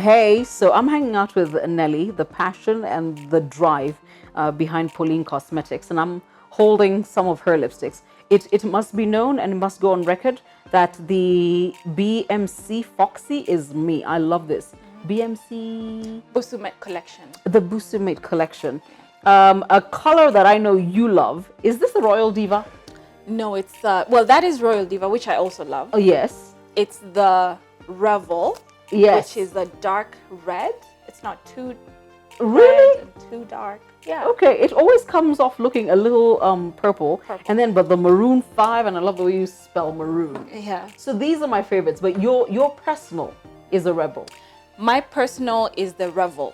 Hey, so I'm hanging out with Nelly, the passion and the drive behind Pauline Cosmetics, and I'm holding some of her lipsticks. It must be known and it must go on record that the BMC Foxy is me. I love this. BMC... Busumate collection. The Busumate collection. A color that I know you love. Is this the Royal Diva? No, it's well, that is Royal Diva, which I also love. Oh, yes. It's the Revel, Yes. which is the dark red. It's not too Really? red and too dark. Yeah. Okay, it always comes off looking a little purple, Purple. and then but the maroon 5, and I love the way you spell maroon. Yeah. So these are my favorites, but your personal is a Rebel My personal is the Revel.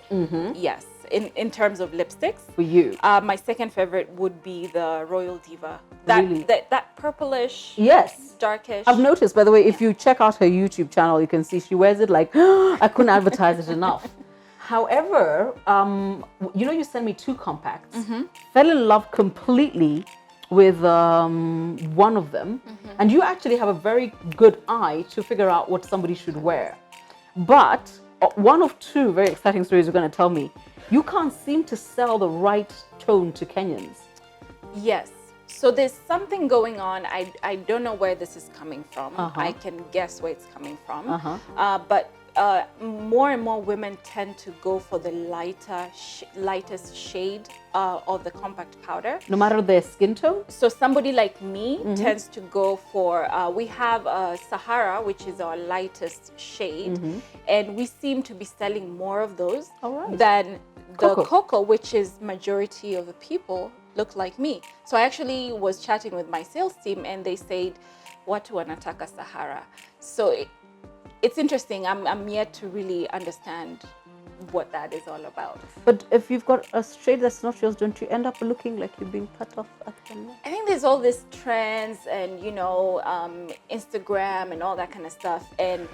Yes. In terms of lipsticks. for you. My second favorite would be the Royal Diva. That Really? that purplish, Yes. darkish. I've noticed, by the way, if you check out her YouTube channel, you can see she wears it like, I couldn't advertise it enough. However, you sent me 2 compacts. Fell in love completely with one of them. And you actually have a very good eye to figure out what somebody should wear. But one of 2 very exciting stories you're going to tell me. You can't seem to sell the right tone to Kenyans. Yes. So there's something going on. I don't know where this is coming from. I can guess where it's coming from. But more and more women tend to go for the lightest shade of the compact powder. No matter their skin tone? So somebody like me tends to go for, we have Sahara, which is our lightest shade, and we seem to be selling more of those than the cocoa, which is majority of the people look like me. So I actually was chatting with my sales team and they said, watu wanataka Sahara. So it's interesting. I'm yet to really understand what that is all about. But if you've got a shade that's not yours, don't you end up looking like you're being cut off at the neck? I think there's all this trends and, Instagram and all that kind of stuff. And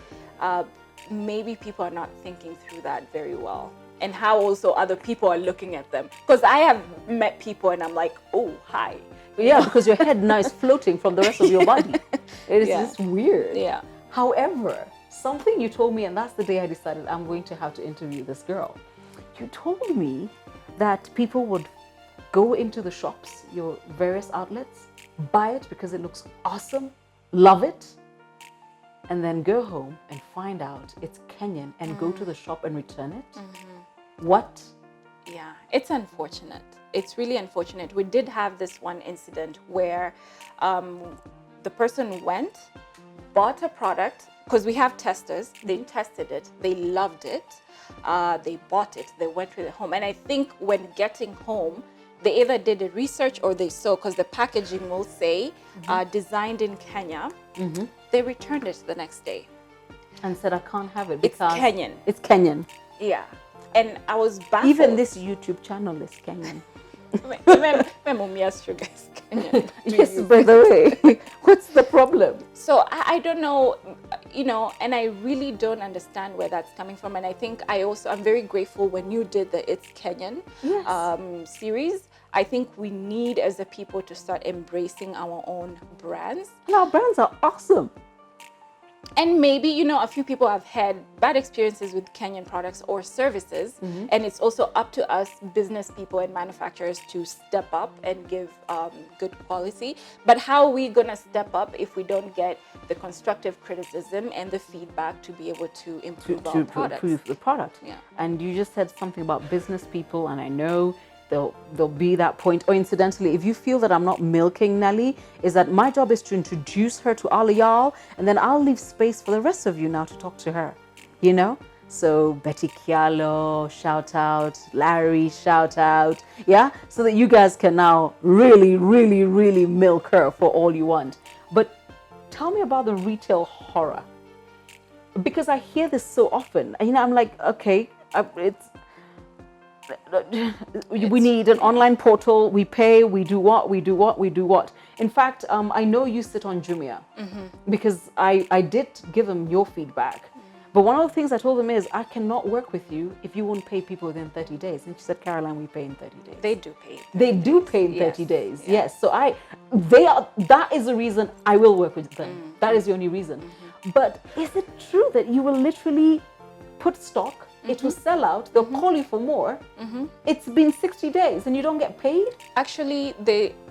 maybe people are not thinking through that very well. And how also other people are looking at them. Because I have met people and I'm like, oh, hi. Yeah, because your head now is floating from the rest of your body. It is just weird. Yeah. However, something you told me, and that's the day I decided I'm going to have to interview this girl. You told me that people would go into the shops, your various outlets, buy it because it looks awesome, love it, and then go home and find out it's Kenyan and go to the shop and return it. What? Yeah, it's unfortunate. It's really unfortunate. We did have this one incident where the person went, bought a product, because we have testers, they tested it, they loved it, they bought it, they went with it home. And I think when getting home, they either did a research or they saw, because the packaging will say, designed in Kenya, they returned it the next day. And said, I can't have it It's because Kenyan. it's Kenyan. Yeah. And I was baffled. Even this YouTube channel is Kenyan. Sugar is Kenyan. Yes, by the way, what's the problem? So I don't know, and I really don't understand where that's coming from. And I think I'm very grateful when you did the It's Kenyan series. I think we need as a people to start embracing our own brands. And our brands are awesome. And maybe, a few people have had bad experiences with Kenyan products or services. And it's also up to us business people and manufacturers to step up and give good quality. But how are we going to step up if we don't get the constructive criticism and the feedback to be able to improve our products? To improve the product. Yeah. And you just said something about business people, and I know there'll be that point. Or incidentally, if you feel that I'm not milking Nelly, is that my job is to introduce her to all of y'all, and then I'll leave space for the rest of you now to talk to her, So Betty Kialo, shout out, Larry, shout out, yeah? So that you guys can now really, really, really milk her for all you want. But tell me about the retail horror. Because I hear this so often. I'm like, okay, we need an online portal, we pay, we do what. In fact, I know you sit on Jumia because I did give them your feedback. But one of the things I told them is, I cannot work with you if you won't pay people within 30 days. And she said, Caroline, we pay in 30 days. They do pay. They do pay in 30 days, yes. So that is the reason I will work with them. That is the only reason. But is it true that you will literally put stock, it will sell out, they'll call you for more. It's been 60 days and you don't get paid? Actually,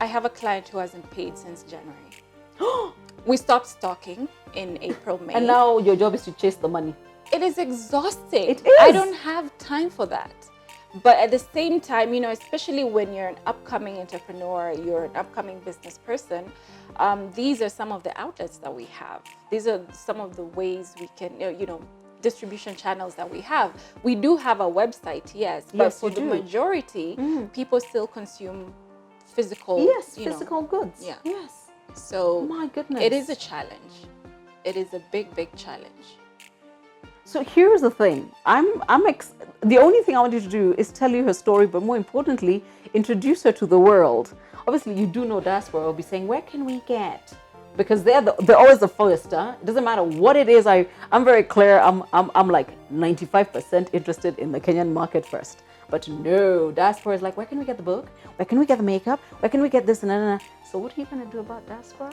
I have a client who hasn't paid since January. We stopped stocking in April, May. And now your job is to chase the money. It is exhausting. It is. I don't have time for that. But at the same time, you know, especially when you're an upcoming entrepreneur, you're an upcoming business person, these are some of the outlets that we have. These are some of the ways we can, you know, distribution channels that we have. We do have a website, yes, but for the majority, people still consume physical, physical goods. Yeah. Yes. So my goodness, it is a challenge. It is a big, big challenge. So here's the thing. The only thing I want you to do is tell you her story, but more importantly, introduce her to the world. Obviously, you do know diaspora will be saying, where can we get? Because they're always the first. It doesn't matter what it is. I'm very clear. I'm like 95% interested in the Kenyan market first. But no, diaspora is like, where can we get the book? Where can we get the makeup? Where can we get this? And so what are you going to do about diaspora?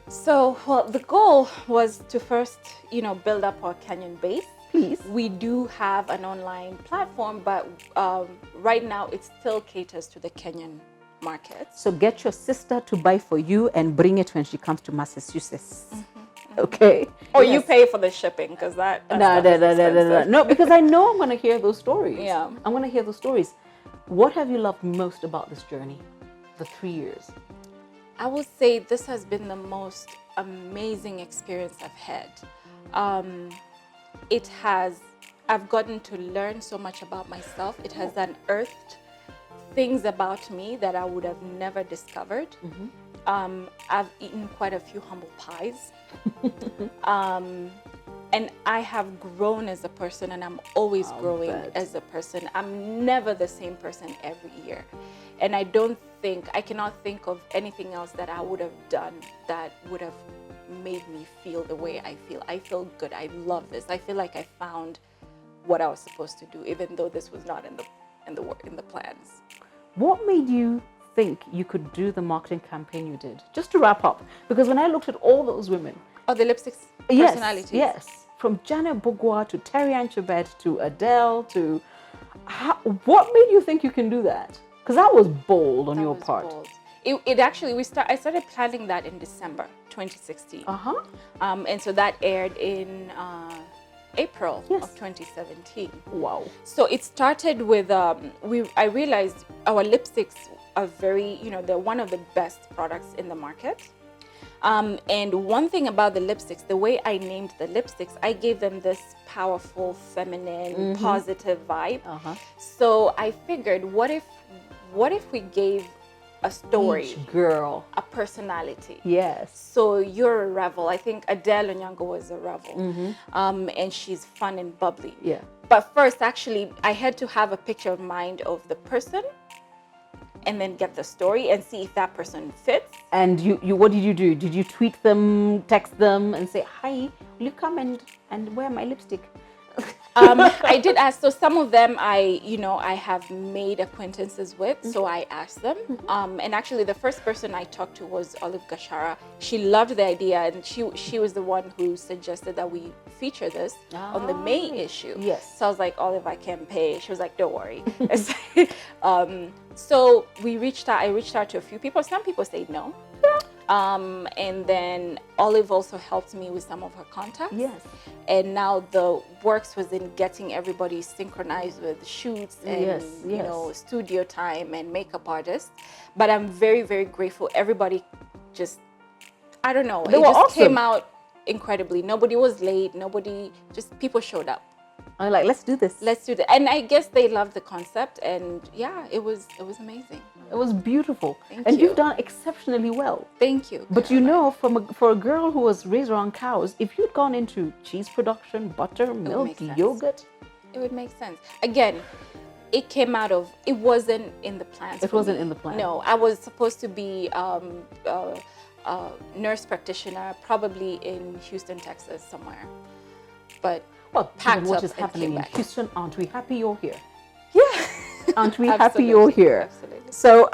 So, well, the goal was to first, you know, build up our Kenyan base. Please. We do have an online platform, but right now it still caters to the Kenyan market. So get your sister to buy for you and bring it when she comes to Massachusetts. Okay. Or you pay for the shipping, because No, because I know I'm going to hear those stories. Yeah. I'm going to hear those stories. What have you loved most about this journey, the 3 years? I will say this has been the most amazing experience I've had. I've gotten to learn so much about myself. It has unearthed things about me that I would have never discovered. I've eaten quite a few humble pies. And I have grown as a person, and I'm always growing as a person. I'm never the same person every year. And I cannot think of anything else that I would have done that would have made me feel the way I feel. I feel good. I love this. I feel like I found what I was supposed to do, even though this was not in the plans. What made you think you could do the marketing campaign you did? Just to wrap up, because when I looked at all those women, the lipstick personalities. Yes, from Janet Bogua to Terry Anchebet to Adele to what made you think you can do that? Because that was bold on your part. Bold. It actually I started planning that in December 2016. And so that aired in April of 2017. Wow. So it started with I realized our lipsticks are very, you know, they're one of the best products in the market. And one thing about the lipsticks, the way I named the lipsticks, I gave them this powerful, feminine, positive vibe. So I figured, what if we gave a story, each girl a personality? Yes. So you're a rebel. I think Adele Onyango was a rebel, and she's fun and bubbly. Yeah. But first, actually, I had to have a picture in mind of the person, and then get the story and see if that person fits. And you what did you do? Did you tweet them, text them, and say, "Hi, will you come and wear my lipstick?" I did ask. So some of them I have made acquaintances with. So I asked them. And actually the first person I talked to was Olive Gashara. She loved the idea, and she was the one who suggested that we feature this on the May issue. Yes. So I was like, Olive, I can't pay. She was like, don't worry. So I reached out to a few people. Some people said no. And then Olive also helped me with some of her contacts. Yes. And now the works was in getting everybody synchronized with shoots and you know, studio time and makeup artists. But I'm very, very grateful. Everybody just, I don't know, they just awesome. Came out incredibly. Nobody was late. People showed up. I'm like, let's do this. Let's do that. And I guess they loved the concept, and yeah, it was amazing. It was beautiful. Thank and you. You've done exceptionally well. Thank you. But you know, for a girl who was raised around cows, if you'd gone into cheese production, butter, milk, yogurt, it would make sense. Again, it came out of, it wasn't in the plans. It wasn't in the plan. No, I was supposed to be nurse practitioner, probably in Houston, Texas, somewhere. But given what is happening in Houston, aren't we happy you're here? Yeah. Aren't we happy you're here? Absolutely. So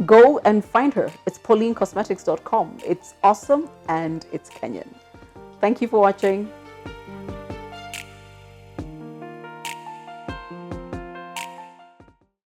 go and find her. It's paulinecosmetics.com. It's awesome and it's Kenyan. Thank you for watching.